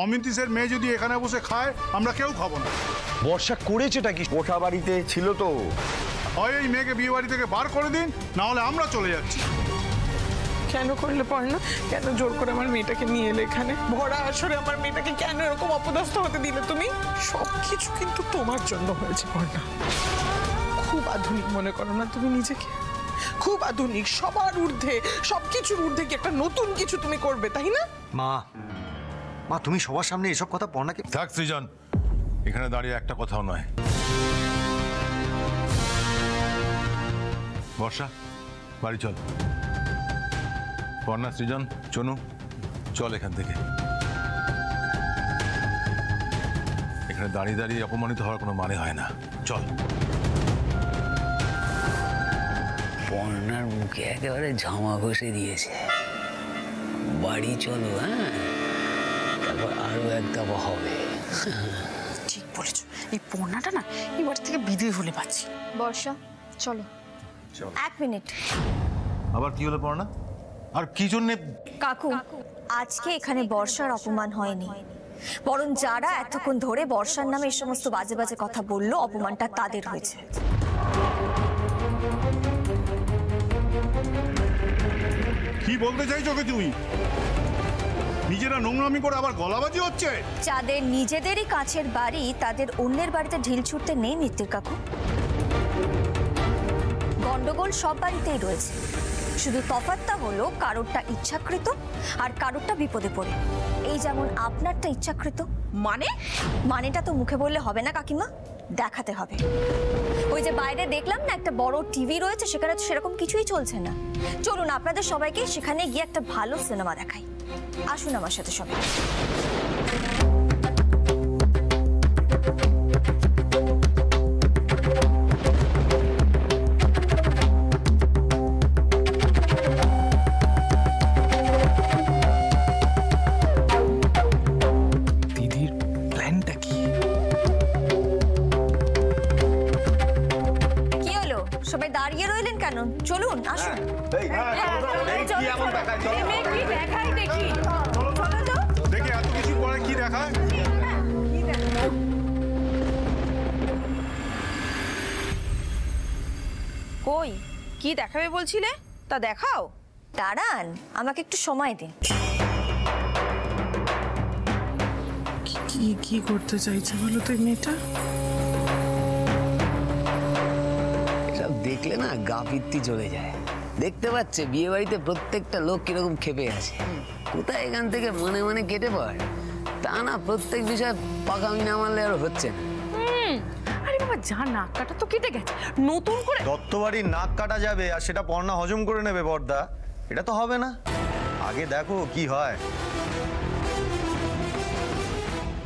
অমিন্তিসের মেয়ে যদি এখানে বসে খায় আমরা কেউ খাবো না। বর্ষা করেছেটা কি? ওঠা বাড়িতে ছিল তো। হয় এই মেয়েকে বিয়ে বাড়ি থেকে বার করে দিন, না হলে আমরা চলে যাচ্ছি। কেন করলে পড়না? কেন জোর করে আমার মেয়েটাকে নিয়ে এলে এখানে? ভরা আসরে আমার মেয়েটাকে কেন এরকম অপদস্থ হতে দিলে তুমি? সবকিছু কিন্তু তোমার জন্য হয়েছে পড়না। খুব আধুনিক মনে করো না তুমি নিজেকে? খুব আধুনিক, সবার ঊর্ধ্বে, সবকিছুর ঊর্ধ্বে কি একটা নতুন কিছু তুমি করবে, তাই না? মা মা তুমি সবার সামনে এসব কথা পড়নাকে। থাক সৃজন, এখানে দাঁড়িয়ে একটা কথাও নয়। বর্ষা, বাড়ি চল। পর্ণা, সৃজন, চনু, চল এখান থেকে। এখানে দাঁড়িয়ে দাঁড়িয়ে অপমানিত হওয়ার কোনো মানে হয় না। চল। পর্ণার মুখে একেবারে ঝামা ঘষে দিয়েছে। বাড়ি চলো, হ্যাঁ, তারপর আরো এক দফা হবে। ঠিক বলেছো, এই পর্ণাটা না এবার থেকে বিদেয় হলে পাচ্ছি। বর্ষা চলো। এক মিনিট। আবার কি হলো পর্ণা? আর কি জন্যে? কাকু, আজকে এখানে বর্ষার অপমান হয়নি, বরং যারা এতক্ষণ ধরে বর্ষার নামে এই সমস্ত বাজে বাজে কথা বললো, অপমানটা তাদের হয়েছে। কি বলতে চাইছো কি তুমি? নিজেরা নোংরামি করে আবার গলাবাজি হচ্ছে। যাদের নিজেদেরই কাছের বাড়ি তাদের অন্যের বাড়িতে ঢিল ছুটতে নেই মিত্তির কাকু। গন্ডগোল সব বাড়িতেই রয়েছে, শুধু তফাৎটা হলো কারোরটা ইচ্ছাকৃত আর কারোরটা বিপদে পড়ে। এই যেমন আপনারটা ইচ্ছাকৃত। মানেটা তো মুখে বললে হবে না কাকিমা, দেখাতে হবে। ওই যে বাইরে দেখলাম না একটা বড় টিভি রয়েছে, সেখানে তো সেরকম কিছুই চলছে না। চলুন আপনাদের সবাইকে সেখানে গিয়ে একটা ভালো সিনেমা দেখাই। আসুন আমার সাথে সবাই। দিদির প্ল্যানটা কি? কি হলো, সবাই দাঁড়িয়ে রইলেন কেন? চলুন আসুন। দেখি এত কিছু পরে কি দেখায়। কই কি দেখাবে বলছিলে? তা দেখাও। দাঁড়ান, আমাকে একটু সময় দিন। কি কি করতে চাইছে বলো তো মেয়েটা? সব দেখলে না গা পিত্তি চলে যায়। দেখতে পাচ্ছে বিয়ে বাড়িতে প্রত্যেকটা লোক কিরকম খেপে আছে। কোথায় এখান থেকে মনে মনে কেটে পড়, তা না প্রত্যেক বিষয়ে পাকামি না মারলে আর হচ্ছে না। আরে বাবা, যা নাক কাটা তো কেটে গেছে, নতুন করে দত্তবাড়ির নাক কাটা যাবে আর সেটা পর্ণা হজম করে নেবে বড়দা? এটা তো হবে না। আগে দেখো কি হয়।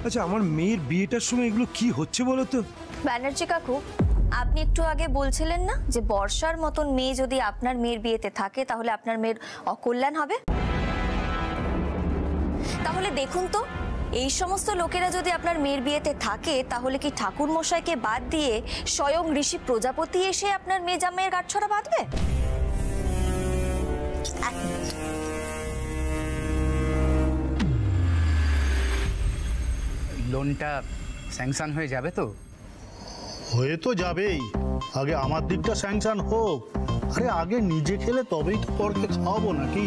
আচ্ছা, আমার মেয়ের বিয়েটার সময় এগুলো কি হচ্ছে বলো তো? ব্যানার্জি কাকু, আপনি একটু আগে বলছিলেন না যে বর্ষার মতন মেয়ে যদি আপনার মেয়ের বিয়েতে থাকে তাহলে আপনার মেয়ের অকল্যাণ হবে? তাহলে দেখুন তো, এই সমস্ত লোকেরা যদি আপনার মেয়ের বিয়েতে থাকে তাহলে কি ঠাকুর মশাইকে বাদ দিয়ে স্বয়ং ঋষি প্রজাপতি এসে আপনার মেয়ে জামাইয়ের গাঁটছড়া বাঁধবে? লোনটা স্যাংশন হয়ে যাবে তো? হয়ে তো যাবেই, আগে আমার দিকটা স্যাংশন হোক। আরে আগে নিজে খেলে তবেই তো পরকে খাওয়াবো নাকি?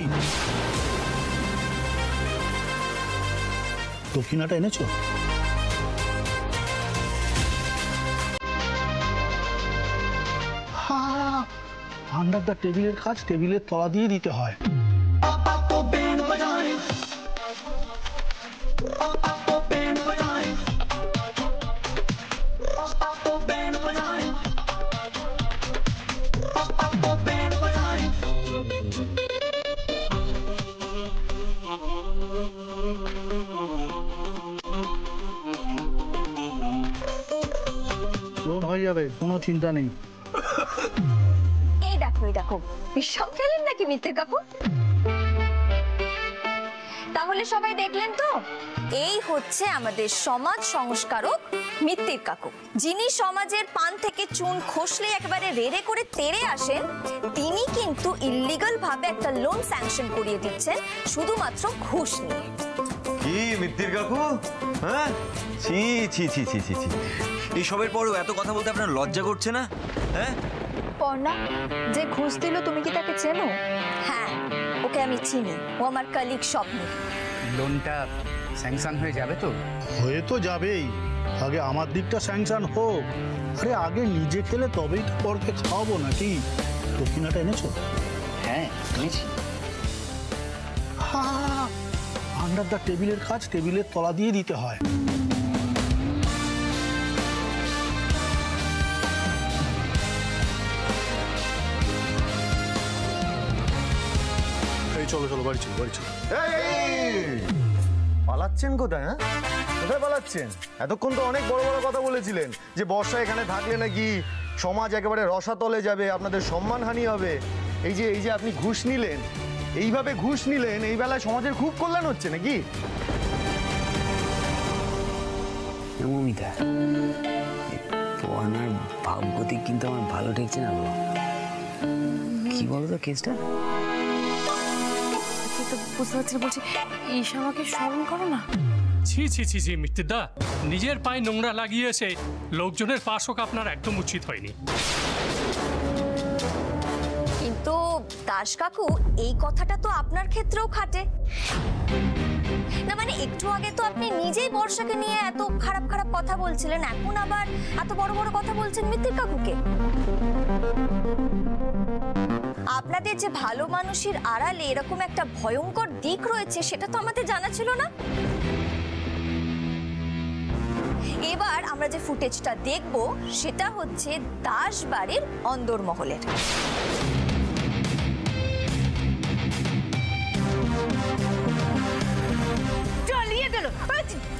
দক্ষিণাটা এনেছো? আন্ডার দ্য টেবিলের কাজ টেবিলের তলা দিয়ে দিতে হয়। হয়ে যাবে, কোনো চিন্তা নেই। এই দেখো বিষম খেলেন নাকি মিত্তির কাকু? তাহলে সবাই দেখলেন তো, এই হচ্ছে আমাদের সমাজ সংস্কারক মিত্তির কাকু, যিনি সমাজের পান থেকে চুন খসলে একেবারে রেড়ে করে তেড়ে আসেন। তিনি কিন্তু ইল্লিগাল ভাবে একটা লোন স্যাংশন করিয়ে দিচ্ছেন শুধুমাত্র ঘুষ নিয়ে। কি কি মিত্তির কাকু? হ্যাঁ, ছি ছি ছি ছি ছি ছি, এইসবের পরেও এত কথা বলতে আপনার লজ্জা করছে না? হ্যাঁ, পর্ণা, যে ঘুষ দিল তুমি কি তাকে চেনো? হ্যাঁ, ওকে আমি চিনি। ও আমার কলিগ স্বপ্ন। লোনটা স্যাংশন হয়ে যাবে তো? হয়ে তো যাবেই, আগে আমার দিকটা স্যাংশন হোক। আরে আগে নিজে খেলে তবেই তো পরকে খাওয়াবো নাকি? দক্ষিণাটা এনেছো? হ্যাঁ, এনেছি। আন্ডার দ্য টেবিলের কাজ টেবিলের তলা দিয়ে দিতে হয়। এই চলো চলো, বাড়ি চলো বাড়ি চলো। পালাচ্ছেন কোথায়? হ্যাঁ, কোথায় পালাচ্ছেন? এতক্ষণ তো অনেক বড় বড় কথা বলেছিলেন যে বর্ষা এখানে থাকলে নাকি সমাজ একেবারে রসাতলে যাবে, আপনাদের সম্মানহানি হবে। এই যে আপনি ঘুষ নিলেন, এইভাবে ঘুষ নিলেন, এই বেলায় সমাজের খুব কল্যাণ হচ্ছে নাকি? মমিতা, পর্ণার ভাবগতি কিন্তু আমার ভালো ঠেকছে না গো। কি বলো তো কেসটা? বুঝতে পারছি, বলছি ঈশা আমাকে স্মরণ করো না। ছি ছি ছি ছি মিত্তিরদা, নিজের পায়ে নোংরা লাগিয়েছে লোকজনের পাশক আপনার একদম উচিত হয়নি। কিন্তু দাস কাকু, এই কথাটা তো আপনার ক্ষেত্রেও খাটে না। মানে একটু আগে তো আপনি নিজেই বর্ষাকে নিয়ে এত খারাপ খারাপ কথা বলছিলেন, এখন আবার এত বড় বড় কথা বলছেন মিত্তির কাকুকে। আপনাদের যে ভালো মানুষের আড়ালে এরকম একটা ভয়ঙ্কর দিক রয়েছে সেটা তো আমাদের জানা ছিল না। এবার আমরা যে ফুটেজটা দেখব সেটা হচ্ছে দাস বাড়ির অন্দরমহলের।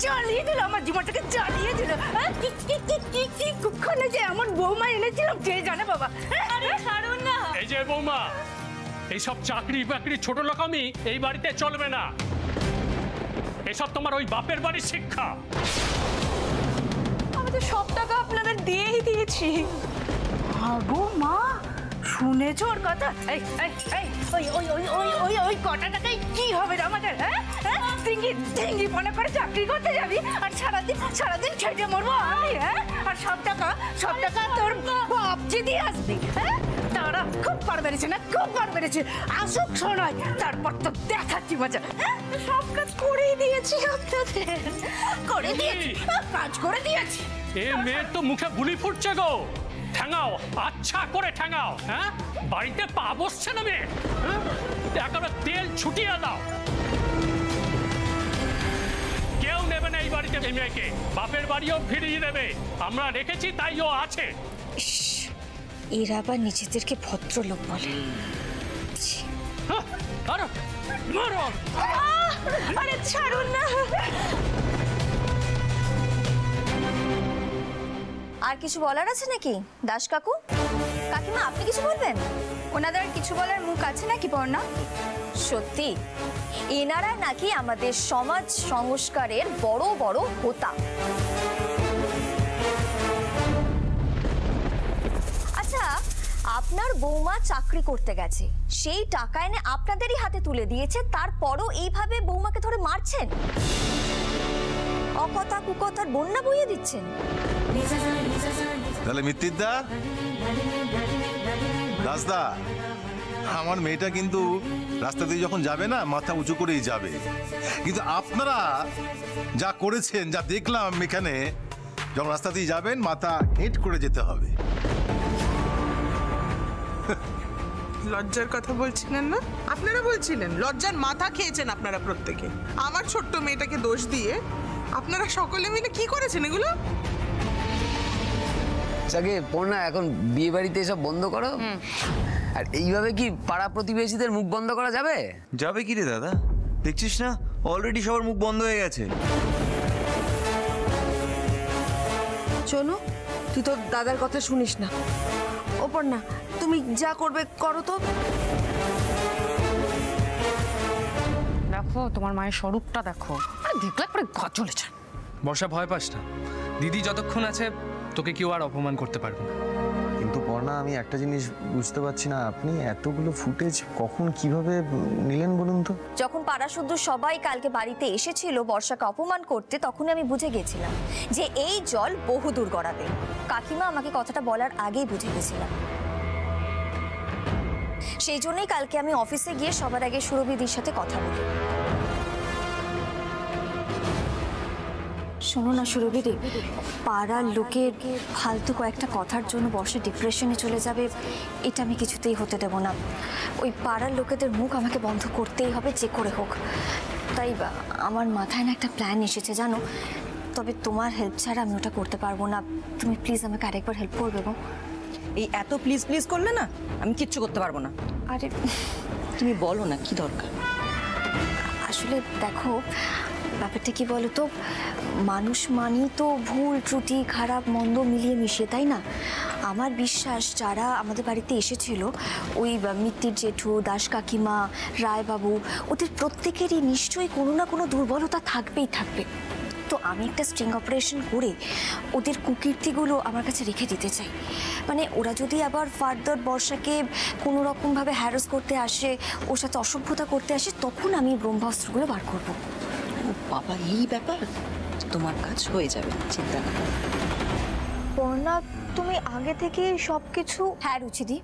জ্বালিয়ে দিল আমার জীবনটাকে, জ্বালিয়ে দিল। কি কুক্ষণে যে এমন বৌমা এনেছিলাম কে জানে বাবা। আরে ছাড়ুন না। এই যে বৌমা, এইসব চাকরি বাকরি ছোট লোকামি এই বাড়িতে চলবে না। এসব তোমার ওই বাপের বাড়ির শিক্ষা। আমি তো সব টাকা আপনাদের দিয়েই দিয়েছি। আগো মা, শুনেছো ওর কথা? ওই কটা টাকায় কি হবে আমাদের? ডিঙ্গি মনে করে চাকরি করতে যাবি আর সারাদিন খেটে মরবো আমি? হ্যাঁ, আর সব টাকা তোর বাপ যে দিয়ে আসবি। হ্যাঁ, তারা খুব পার বেড়েছে না, খুব পার বেড়েছে। আসুক শোনায়, তারপর তো দেখাচ্ছি মজা। সব কাজ করেই দিয়েছি আপনাদের, করে দিয়েছি, কাজ করে দিয়েছি। এ মেয়ের তো মুখে বুলি ফুটছে গো। ঠ্যাঙাও, আচ্ছা করে ঠ্যাঙাও। হ্যাঁ, বাড়িতে পা বসছে না মেয়ে, একেবারে তেল ছুটিয়ে দাও। কেউ নেবে না এই বাড়িতে এই মেয়েকে, বাপের বাড়িও ফিরিয়ে দেবে। আমরা রেখেছি তাই ও আছে। এরা আবার নিজেদেরকে ভদ্রলোক বলে। আরে ছাড়ুন না। আর কিছু বলার আছে নাকি দাস কাকু? কাকিমা, আপনি কিছু বলবেন? ওনাদের কিছু বলার মুখ আছে নাকি পর্ণা? সত্যি এনারা নাকি আমাদের সমাজ সংস্কারের বড় বড় হোতা। আচ্ছা, আপনার বৌমা চাকরি করতে গেছে, সেই টাকা এনে আপনাদেরই হাতে তুলে দিয়েছে, তারপরও এইভাবে বৌমাকে ধরে মারছেন, অকথা কুকথার বন্যা বইয়ে দিচ্ছেন। তাহলে মিত্তিরদা, দাসদা, আমার মেয়েটা কিন্তু রাস্তা দিয়ে যখন যাবে না মাথা উঁচু করেই যাবে। কিন্তু আপনারা যা করেছেন, যা দেখলাম এখানে, যখন রাস্তা দিয়ে যাবেন মাথা হেঁট করে যেতে হবে। লজ্জার কথা বলছিলেন না আপনারা? বলছিলেন লজ্জার মাথা খেয়েছেন আপনারা প্রত্যেকে। আমার ছোট্ট মেয়েটাকে দোষ দিয়ে আপনারা সকলে মিলে কি করেছেন এগুলো? আগে পড়না, এখন বিয়ে বাড়িতে এসব বন্ধ করো। আর এইভাবে কি পাড়া প্রতিবেশীদের মুখ বন্ধ করা যাবে? যাবে কি রে দাদা? দেখছিস না অলরেডি সবার মুখ বন্ধ হয়ে গেছে। চলো, তুই তোর দাদার কথা শুনিস না। ওপর না, তুমি যা করবে করো তো। দেখো তোমার মায়ের স্বরূপটা দেখো, দেখলে পরে ঘর চলেছে। বর্ষা, ভয় পাস না, দিদি যতক্ষণ আছে তোকে কেউ আর অপমান করতে পারবে না। কিন্তু পর্ণা, আমি একটা জিনিস বুঝতে পারছি না, আপনি এতগুলো ফুটেজ কখন কিভাবে নিলেন বলুন তো? যখন পাড়া শুদ্ধ সবাই কালকে বাড়িতে এসেছিল বর্ষাকে অপমান করতে, তখন আমি বুঝে গেছিলাম যে এই জল বহুদূর গড়াবে। কাকিমা আমাকে কথাটা বলার আগেই বুঝে গেছিলাম। সেই জন্যই কালকে আমি অফিসে গিয়ে সবার আগে সুরভিদির সাথে কথা বলি। শোনো না সুরভিদি, পাড়ার লোকের ফালতু কয়েকটা কথার জন্য বর্ষা ডিপ্রেশনে চলে যাবে, এটা আমি কিছুতেই হতে দেব না। ওই পাড়ার লোকেদের মুখ আমাকে বন্ধ করতেই হবে যে করে হোক। তাই আমার মাথায় না একটা প্ল্যান এসেছে জানো, তবে তোমার হেল্প ছাড়া আমি ওটা করতে পারবো না। তুমি প্লিজ আমাকে আরেকবার হেল্প করবে গো। এই এত প্লিজ প্লিজ করলে না আমি কিচ্ছু করতে পারবো না। আরে তুমি বলো না কি দরকার। আসলে দেখো, ব্যাপারটা কি বলো তো, মানুষ মানেই তো ভুল ত্রুটি খারাপ মন্দ মিলিয়ে মিশিয়ে, তাই না? আমার বিশ্বাস যারা আমাদের বাড়িতে এসেছিল, ওই মিত্তির জেঠু, দাস কাকিমা, রায়বাবু, ওদের প্রত্যেকেরই নিশ্চয়ই কোনো না কোনো দুর্বলতা থাকবেই থাকবে। তো আমি একটা স্ট্রিং অপারেশন করে ওদের কুকীর্তিগুলো আমার কাছে রেখে দিতে চাই। মানে ওরা যদি আবার ফার্দার বর্ষাকে কোনো রকমভাবে হ্যারাস করতে আসে, ওর সাথে অসভ্যতা করতে আসে, তখন আমি ব্রহ্মাস্ত্রগুলো বার করবো। বাবা, এই ব্যাপার, তোমার কাজ হয়ে যাবে, চিন্তা না। পর্ণা, তুমি আগে থেকে সব কিছু? হ্যাঁ রুচিদি,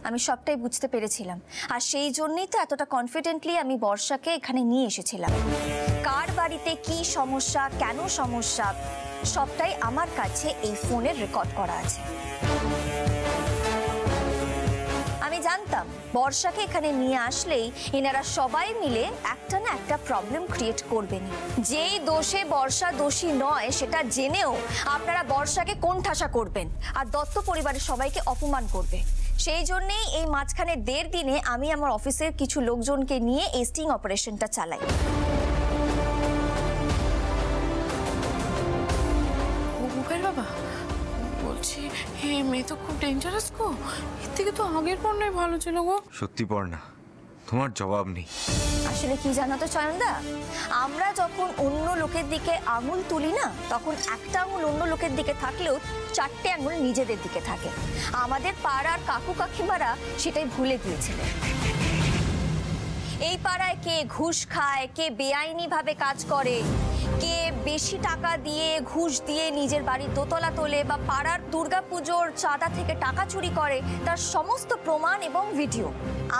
আমি সবটাই বুঝতে পেরেছিলাম, আর সেই জন্যই তো এতটা কনফিডেন্টলি আমি বর্ষাকে এখানে নিয়ে এসেছিলাম। কার বাড়িতে কি সমস্যা, কেন সমস্যা, সবটাই আমার কাছে এই ফোনের রেকর্ড করা আছে। আমি জানতাম বর্ষাকে এখানে নিয়ে আসলেই এনারা সবাই মিলে একটা না একটা প্রবলেম ক্রিয়েট করবেন। যেই দোষে বর্ষা দোষী নয় সেটা জেনেও আপনারা বর্ষাকে কোণঠাসা করবেন আর দত্ত পরিবারের সবাইকে অপমান করবে। সেই জন্যেই এই মাঝখানে 1.5 দিনে আমি আমার অফিসের কিছু লোকজনকে নিয়ে এই স্টিং অপারেশনটা চালাই। বাবা বলছি, হে মেয়ে তো খুব ডেঞ্জারাস গো, এর থেকে তো আগের পর্ণাই ভালো ছিল গো। সত্যি পর্ণা, তোমার জবাব নেই। আসলে কি জানো তো চয়নদা, আমরা যখন অন্য লোকের দিকে আঙুল তুলি না, তখন একটা আঙুল অন্য লোকের দিকে থাকলেও 4টে আঙুল নিজেদের দিকে থাকে। আমাদের পাড়ার কাকু কাকিমারা সেটাই ভুলে গিয়েছিলেন। এই পাড়ায় কে ঘুষ খায়, কে বেআইনি ভাবে কাজ করে, কে বেশি টাকা দিয়ে ঘুষ দিয়ে নিজের বাড়ির দোতলা তোলে বা পাড়ার দুর্গাপুজোর চাঁদা থেকে টাকা চুরি করে, তার সমস্ত প্রমাণ এবং ভিডিও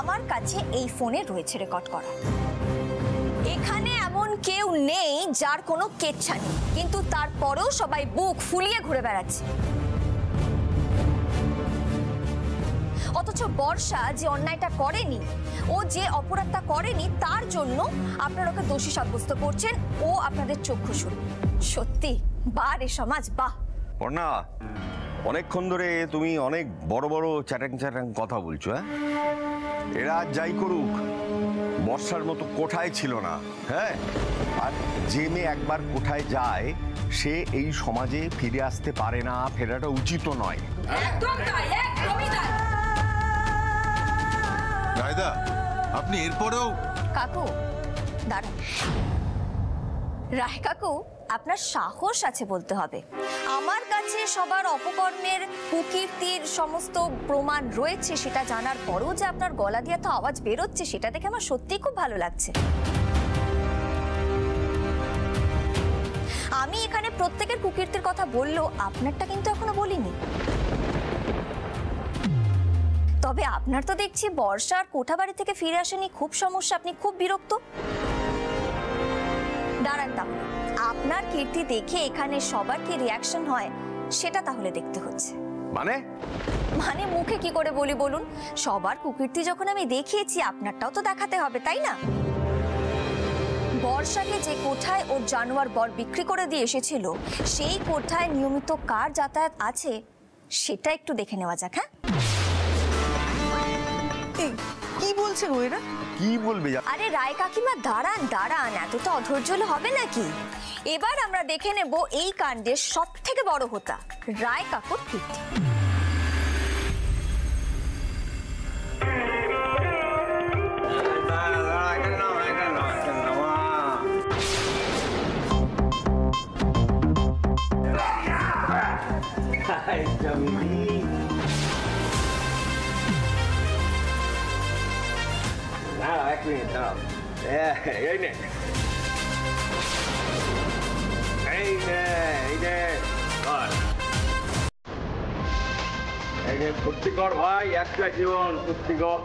আমার কাছে এই ফোনে রয়েছে রেকর্ড করা। এখানে এমন কেউ নেই যার কোনো কেচ্ছা নেই, কিন্তু তারপরেও সবাই বুক ফুলিয়ে ঘুরে বেড়াচ্ছে। অথচ বর্ষা যে অন্যায়টা করেনি, ও যে অপরাধটা করেনি, তার জন্য আপনারা ওকে দোষী সাব্যস্ত করছেন। ও আপনাদের চক্ষুশূল। সত্যি বাহ রে সমাজ, বাহ। পর্ণা, অনেকক্ষণ ধরে তুমি অনেক বড় বড় চ্যাটাং চ্যাটাং কথা বলছো। এরা যাই করুক, বর্ষার মতো কোঠায় ছিল না। হ্যাঁ, আর যে মেয়ে একবার কোঠায় যায় সে এই সমাজে ফিরে আসতে পারে না, ফেরাটা উচিত নয়। একদম তাই, একদমই তাই। রায়দা, আপনি এরপরেও? কাকু দাঁড়ান। রায় কাকু, আপনার সাহস আছে বলতে হবে। আমার কাছে সবার অপকর্মের কুকীর্তির সমস্ত প্রমাণ রয়েছে, সেটা জানার পরেও যে আপনার গলা দিয়ে তো আওয়াজ বেরোচ্ছে, সেটা দেখে আমার সত্যিই খুব ভালো লাগছে। আমি এখানে প্রত্যেকের কুকীর্তির কথা বললেও আপনারটা কিন্তু এখনো বলিনি। তবে আপনার তো দেখছি বর্ষার কোঠাবাড়ি থেকে ফিরে আসেনি, খুব সমস্যা, আপনি খুব বিরক্ত। দাঁড়ান, তাহলে আপনার কীর্তি দেখে এখানে সবার কি রিয়াকশন হয় সেটা তাহলে দেখতে হচ্ছে। মানে মুখে কি করে বলি বলুন? সবার কুকীর্তি যখন আমি দেখিয়েছি, আপনারটাও তো দেখাতে হবে, তাই না? বর্ষাকে যে কোঠায় ওর জানোয়ার বর বিক্রি করে দিয়ে এসেছিল, সেই কোঠায় নিয়মিত কার যাতায়াত আছে সেটা একটু দেখে নেওয়া যাক। হ্যাঁ, কি বলছে ও? এরা কি বলবে? আরে রায় কাকিমা দাঁড়ান দাঁড়ান, এতটা অধৈর্য হলে হবে নাকি? এবার আমরা দেখে নেব এই কাণ্ডের সব থেকে বড় হোতা, রায় কাকুর কীর্তি। মিনিট দাঁড়াও। এই নে, এই নে, এই নে, এই নে, ফুর্তি কর ভাই, একটা জীবন, ফুর্তি কর।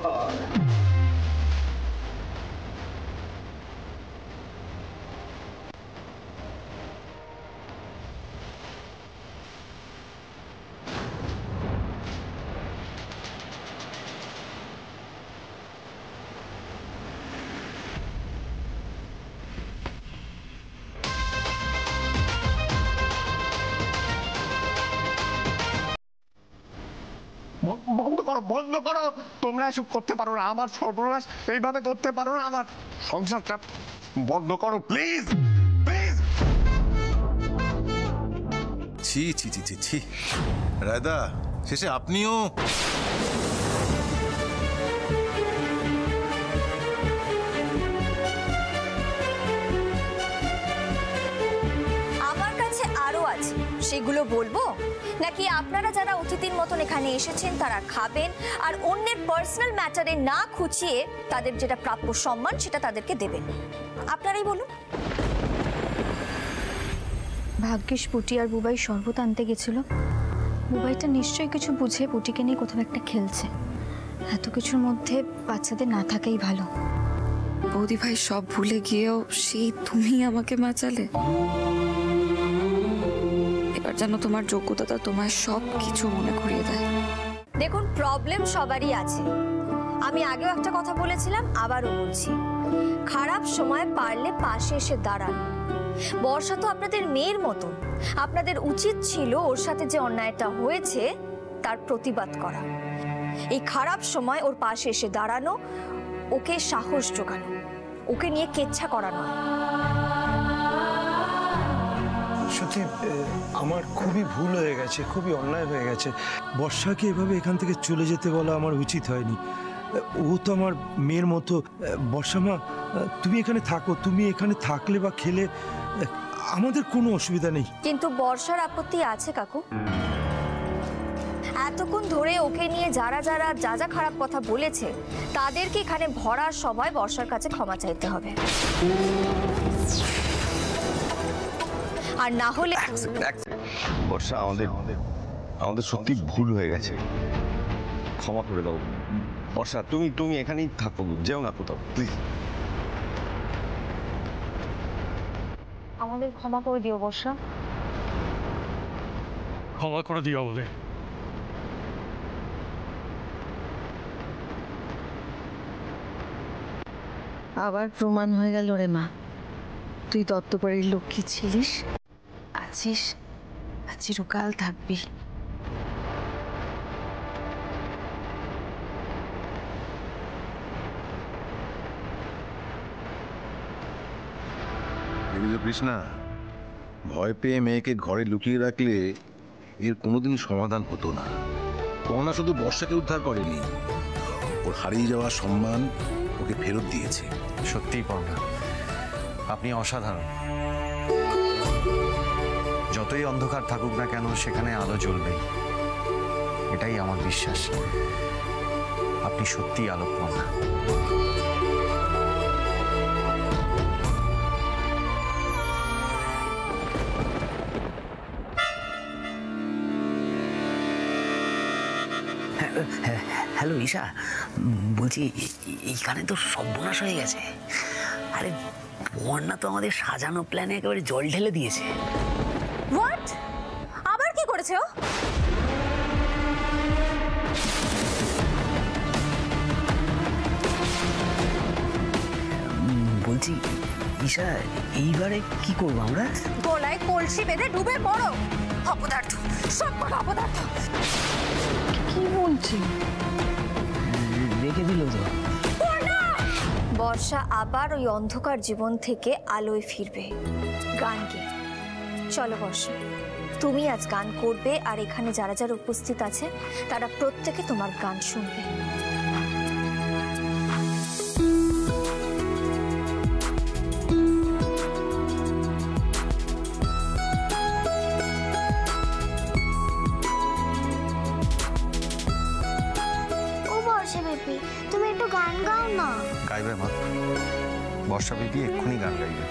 বন্ধ করো, বন্ধ করো, তোমরা এসব করতে পারো না, আমার সর্বনাশ এইভাবে করতে পারো না, আমার সংসারটা বন্ধ করো প্লিজ, প্লিজ। ছি ছি ছি ছি ছি, রায়দা শেষে আপনিও। আমার কাছে আরো আছে, সেগুলো বলবো নাকি আপনারা যারা অতিথির মতন এখানে এসেছেন তারা খাবেন আর অন্যের পার্সোনাল ম্যাটারে না খুঁচিয়ে তাদের যেটা প্রাপ্য সম্মান সেটা তাদেরকে দেবেন? আপনারাই বলুন। ভাগ্যিস পুটি আর বুবাই শরবত আনতে গেছিল। বুবাইটা নিশ্চয়ই কিছু বুঝে পুটিকে নিয়ে কোথাও একটা খেলছে। এত কিছুর মধ্যে বাচ্চাদের না থাকাই ভালো। বৌদি ভাই সব ভুলে গিয়েও সেই তুমি আমাকে বাঁচালে। এবার যেন তোমার যোগ্যতা তোমায় সব কিছু মনে করিয়ে দেয়। দেখুন, প্রবলেম সবারই আছে। আমি আগেও একটা কথা বলেছিলাম, আবারও বলছি, খারাপ সময় পারলে পাশে এসে দাঁড়ান। বর্ষা তো আপনাদের মেয়ের মতন, আপনাদের উচিত ছিল ওর সাথে যে অন্যায়টা হয়েছে তার প্রতিবাদ করা। এই খারাপ সময় ওর পাশে এসে দাঁড়ানো, ওকে সাহস জোগানো, ওকে নিয়ে কেচ্ছা করা নয়। সত্যি আমার খুবই ভুল হয়ে গেছে, খুবই অন্যায় হয়ে গেছে। বর্ষাকে এভাবে এখান থেকে চলে যেতে বলা আমার উচিত হয়নি। ও তো আমার মেয়ের মতো। বর্ষা মা, তুমি এখানে থাকো, তুমি এখানে থাকলে বা খেলে আমাদের কোনো অসুবিধা নেই। কিন্তু বর্ষার আপত্তি আছে কাকু। এতক্ষণ ধরে ওকে নিয়ে যারা যারা যা যা খারাপ কথা বলেছে তাদেরকে এখানে ভরা সবাই বর্ষার কাছে ক্ষমা চাইতে হবে। আর না হলে বর্ষা, আমাদের সত্যি ভুল হয়ে গেছে, ক্ষমা করে দাও। বর্ষা, তুমি এখানেই থাকো, যেও না কোথাও প্লিজ। আমাদের ক্ষমা করে দিও বর্ষা। ক্ষমা করে দিও আমাদের। আবার প্রমাণ হয়ে গেল রে মা, তুই দত্তবাড়ির লক্ষ্মী ছিলিস, আছিস, আর চিরকাল থাকবি। কৃষ্ণা, ভয় পেয়ে মেয়েকে ঘরে লুকিয়ে রাখলে এর কোনোদিন সমাধান হতো না। পর্ণা শুধু বর্ষাকে উদ্ধার করেনি, ওর হারিয়ে যাওয়া সম্মান ওকে ফেরত দিয়েছে। সত্যিই পর্ণা, আপনি অসাধারণ। যতই অন্ধকার থাকুক না কেন, সেখানে আলো জ্বলবে, এটাই আমার বিশ্বাস। আপনি সত্যিই আলোক পর্ণা। হ্যালো ঈশা, বলছি এইখানে তো সর্বনাশ হয়ে গেছে। আরে বন্যা তো আমাদের সাজানো প্ল্যানে একেবারে জল ঢেলে দিয়েছে। হোয়াট? আবার কি করেছে ও? বলছি ঈশা, এইবারে কি করবো আমরা? গলায় কলসি বেঁধে ডুবে পড়ো। অপদার্থ, সব অপদার্থ। কি বলছি? রেখে দিল তো। বর্ষা আবার ওই অন্ধকার জীবন থেকে আলোয় ফিরবে গান গেয়ে। চলো বর্ষা, তুমি আজ গান করবে, আর এখানে যারা যারা উপস্থিত আছে তারা প্রত্যেকে তোমার গান শুনবে। তুমি একটু গান গাও না। গাইবে মা, বর্ষা বেবি এক্ষুনি গান গাইবে।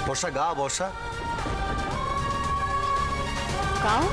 বর্ষা গা, বর্ষা গাও